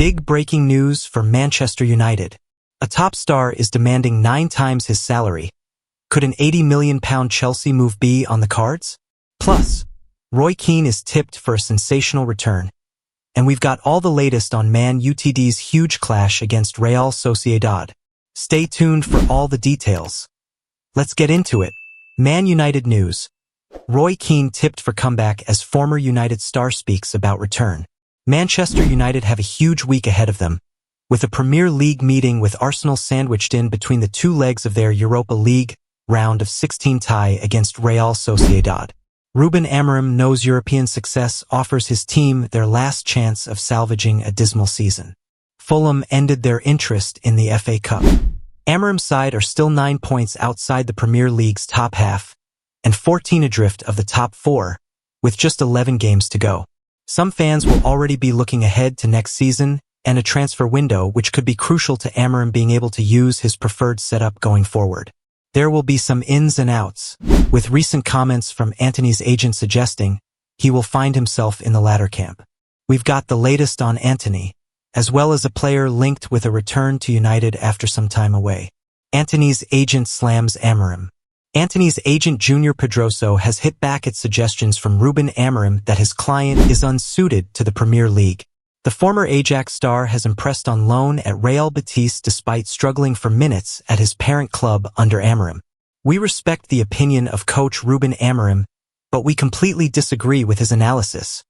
Big breaking news for Manchester United. A top star is demanding 9 times his salary. Could an £80 million Chelsea move be on the cards? Plus, Roy Keane is tipped for a sensational return. And we've got all the latest on Man Utd's huge clash against Real Sociedad. Stay tuned for all the details. Let's get into it. Man United news. Roy Keane tipped for comeback as former United star speaks about return. Manchester United have a huge week ahead of them, with a Premier League meeting with Arsenal sandwiched in between the 2 legs of their Europa League round of 16 tie against Real Sociedad. Ruben Amorim knows European success offers his team their last chance of salvaging a dismal season. Fulham ended their interest in the FA Cup. Amorim's side are still 9 points outside the Premier League's top half, and 14 adrift of the top 4, with just 11 games to go. Some fans will already be looking ahead to next season and a transfer window which could be crucial to Amorim being able to use his preferred setup going forward. There will be some ins and outs, with recent comments from Antony's agent suggesting he will find himself in the latter camp. We've got the latest on Antony, as well as a player linked with a return to United after some time away. Antony's agent slams Amorim. Antony's agent Junior Pedroso has hit back at suggestions from Ruben Amorim that his client is unsuited to the Premier League. The former Ajax star has impressed on loan at Real Betis despite struggling for minutes at his parent club under Amorim. We respect the opinion of coach Ruben Amorim, but we completely disagree with his analysis,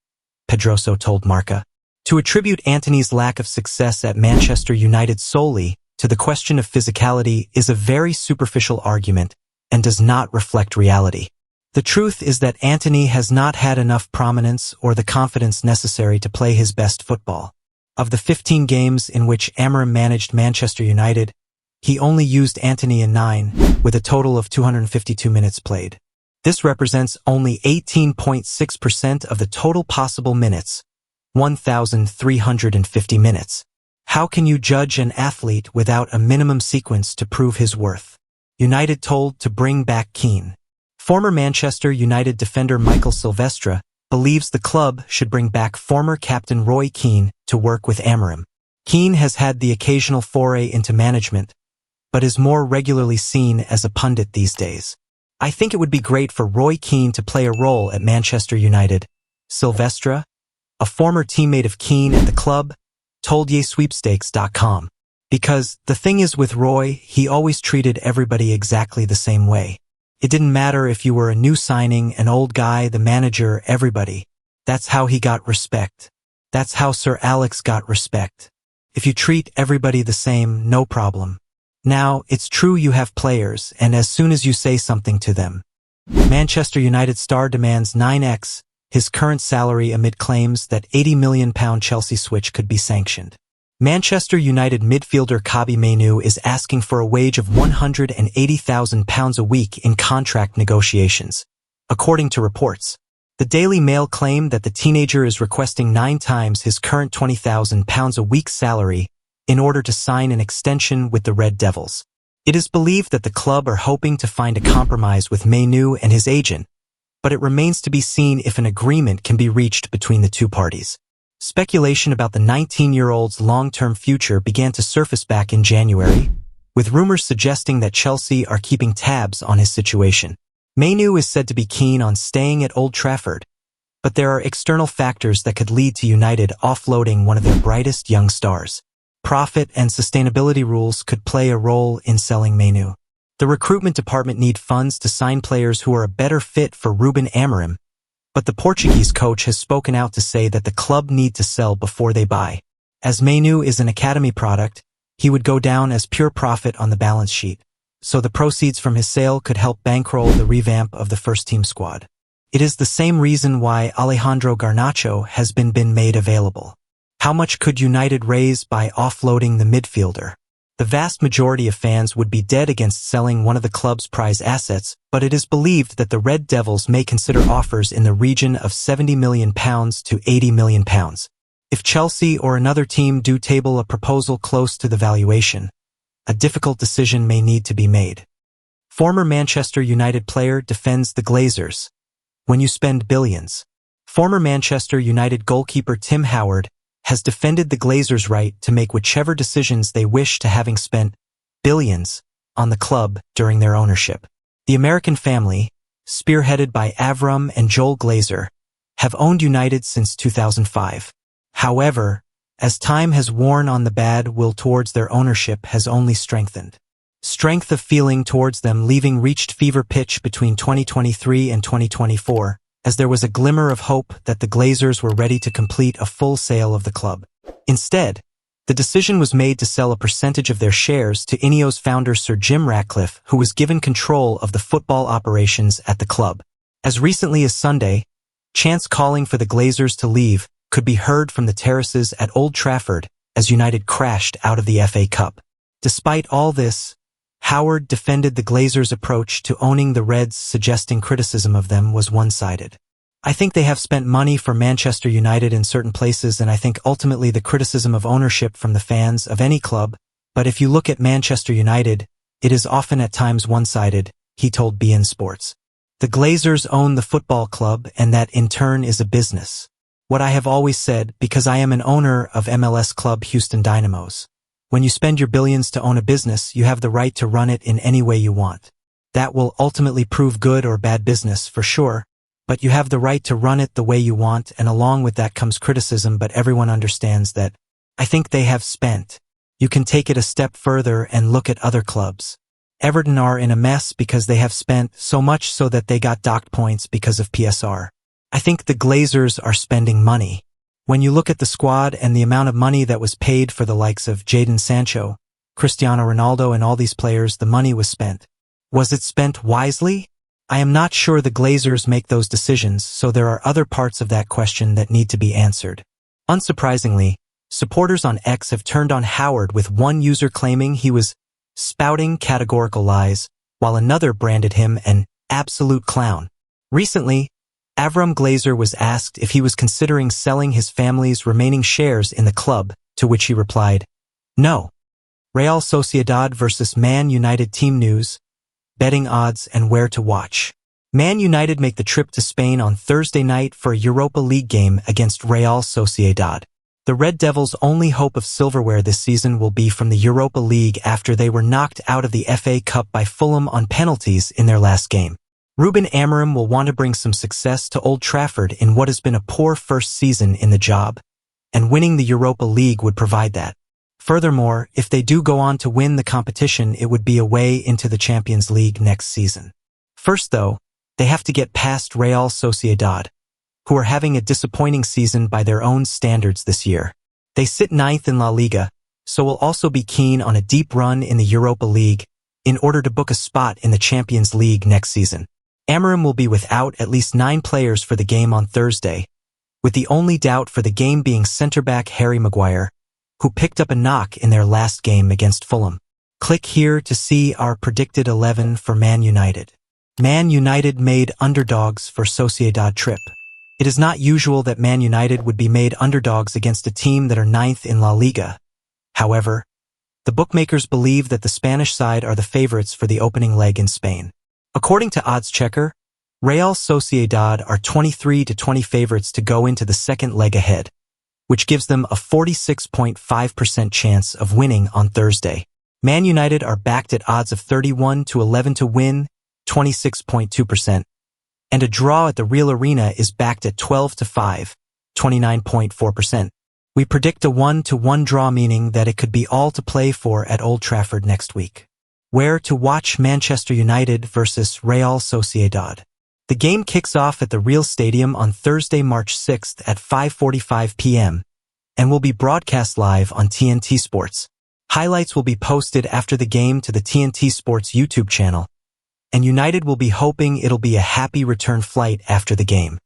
Pedroso told Marca. To attribute Antony's lack of success at Manchester United solely to the question of physicality is a very superficial argument and does not reflect reality. The truth is that Antony has not had enough prominence or the confidence necessary to play his best football. Of the 15 games in which Amorim managed Manchester United, he only used Antony in 9, with a total of 252 minutes played. This represents only 18.6% of the total possible minutes, 1,350 minutes. How can you judge an athlete without a minimum sequence to prove his worth? United told to bring back Keane. Former Manchester United defender Michael Silvestre believes the club should bring back former captain Roy Keane to work with Amorim. Keane has had the occasional foray into management, but is more regularly seen as a pundit these days. I think it would be great for Roy Keane to play a role at Manchester United, Silvestre, a former teammate of Keane at the club, told YesSweepstakes.com. Because the thing is with Roy, he always treated everybody exactly the same way. It didn't matter if you were a new signing, an old guy, the manager, everybody. That's how he got respect. That's how Sir Alex got respect. If you treat everybody the same, no problem. Now, it's true you have players, and as soon as you say something to them. Manchester United star demands 9x his current salary amid claims that £80 million Chelsea switch could be sanctioned. Manchester United midfielder Mainoo is asking for a wage of £180,000 a week in contract negotiations, according to reports. The Daily Mail claimed that the teenager is requesting 9 times his current £20,000 a week salary in order to sign an extension with the Red Devils. It is believed that the club are hoping to find a compromise with Mainoo and his agent, but it remains to be seen if an agreement can be reached between the two parties. Speculation about the 19-year-old's long-term future began to surface back in January, with rumors suggesting that Chelsea are keeping tabs on his situation. Mainoo is said to be keen on staying at Old Trafford, but there are external factors that could lead to United offloading one of their brightest young stars. Profit and sustainability rules could play a role in selling Mainoo. The recruitment department need funds to sign players who are a better fit for Ruben Amorim, but the Portuguese coach has spoken out to say that the club need to sell before they buy. As Mainoo is an academy product, he would go down as pure profit on the balance sheet, so the proceeds from his sale could help bankroll the revamp of the first-team squad. It is the same reason why Alejandro Garnacho has been made available. How much could United raise by offloading the midfielder? The vast majority of fans would be dead against selling one of the club's prize assets, but it is believed that the Red Devils may consider offers in the region of £70 million to £80 million. If Chelsea or another team do table a proposal close to the valuation, a difficult decision may need to be made. Former Manchester United player defends the Glazers. When you spend billions. Former Manchester United goalkeeper Tim Howard has defended the Glazers' right to make whichever decisions they wish to, having spent billions on the club during their ownership. The American family, spearheaded by Avram and Joel Glazer, have owned United since 2005. However, as time has worn on, the bad will towards their ownership has only strengthened. Strength of feeling towards them leaving reached fever pitch between 2023 and 2024, as there was a glimmer of hope that the Glazers were ready to complete a full sale of the club. Instead, the decision was made to sell a percentage of their shares to Ineos founder Sir Jim Ratcliffe, who was given control of the football operations at the club. As recently as Sunday, chants calling for the Glazers to leave could be heard from the terraces at Old Trafford as United crashed out of the FA Cup. Despite all this, Howard defended the Glazers' approach to owning the Reds, suggesting criticism of them was one-sided. I think they have spent money for Manchester United in certain places, and I think ultimately the criticism of ownership from the fans of any club, but if you look at Manchester United, it is often at times one-sided, he told beIN Sports. The Glazers own the football club, and that in turn is a business. What I have always said, because I am an owner of MLS club Houston Dynamos. When you spend your billions to own a business, you have the right to run it in any way you want. That will ultimately prove good or bad business, for sure, but you have the right to run it the way you want, and along with that comes criticism, but everyone understands that. I think they have spent. You can take it a step further and look at other clubs. Everton are in a mess because they have spent so much so that they got docked points because of PSR. I think the Glazers are spending money. When you look at the squad and the amount of money that was paid for the likes of Jadon Sancho, Cristiano Ronaldo and all these players, the money was spent. Was it spent wisely? I am not sure. The Glazers make those decisions, so there are other parts of that question that need to be answered. Unsurprisingly, supporters on X have turned on Howard, with one user claiming he was spouting categorical lies, while another branded him an absolute clown. Recently, Avram Glazer was asked if he was considering selling his family's remaining shares in the club, to which he replied, "No." Real Sociedad versus Man United team news, betting odds and where to watch. Man United make the trip to Spain on Thursday night for a Europa League game against Real Sociedad. The Red Devils' only hope of silverware this season will be from the Europa League after they were knocked out of the FA Cup by Fulham on penalties in their last game. Ruben Amorim will want to bring some success to Old Trafford in what has been a poor first season in the job, and winning the Europa League would provide that. Furthermore, if they do go on to win the competition, it would be a way into the Champions League next season. First, though, they have to get past Real Sociedad, who are having a disappointing season by their own standards this year. They sit 9th in La Liga, so will also be keen on a deep run in the Europa League in order to book a spot in the Champions League next season. Amorim will be without at least 9 players for the game on Thursday, with the only doubt for the game being centre-back Harry Maguire, who picked up a knock in their last game against Fulham. Click here to see our predicted 11 for Man United. Man United made underdogs for Sociedad trip. It is not usual that Man United would be made underdogs against a team that are 9th in La Liga. However, the bookmakers believe that the Spanish side are the favorites for the opening leg in Spain. According to Odds Checker, Real Sociedad are 23-20 favorites to go into the second leg ahead, which gives them a 46.5% chance of winning on Thursday. Man United are backed at odds of 31-11 to win, 26.2%, and a draw at the Real Arena is backed at 12-5, 29.4%. We predict a 1-1 draw, meaning that it could be all to play for at Old Trafford next week. Where to watch Manchester United versus Real Sociedad. The game kicks off at the Real Stadium on Thursday, March 6th at 5:45 p.m. and will be broadcast live on TNT Sports. Highlights will be posted after the game to the TNT Sports YouTube channel, and United will be hoping it'll be a happy return flight after the game.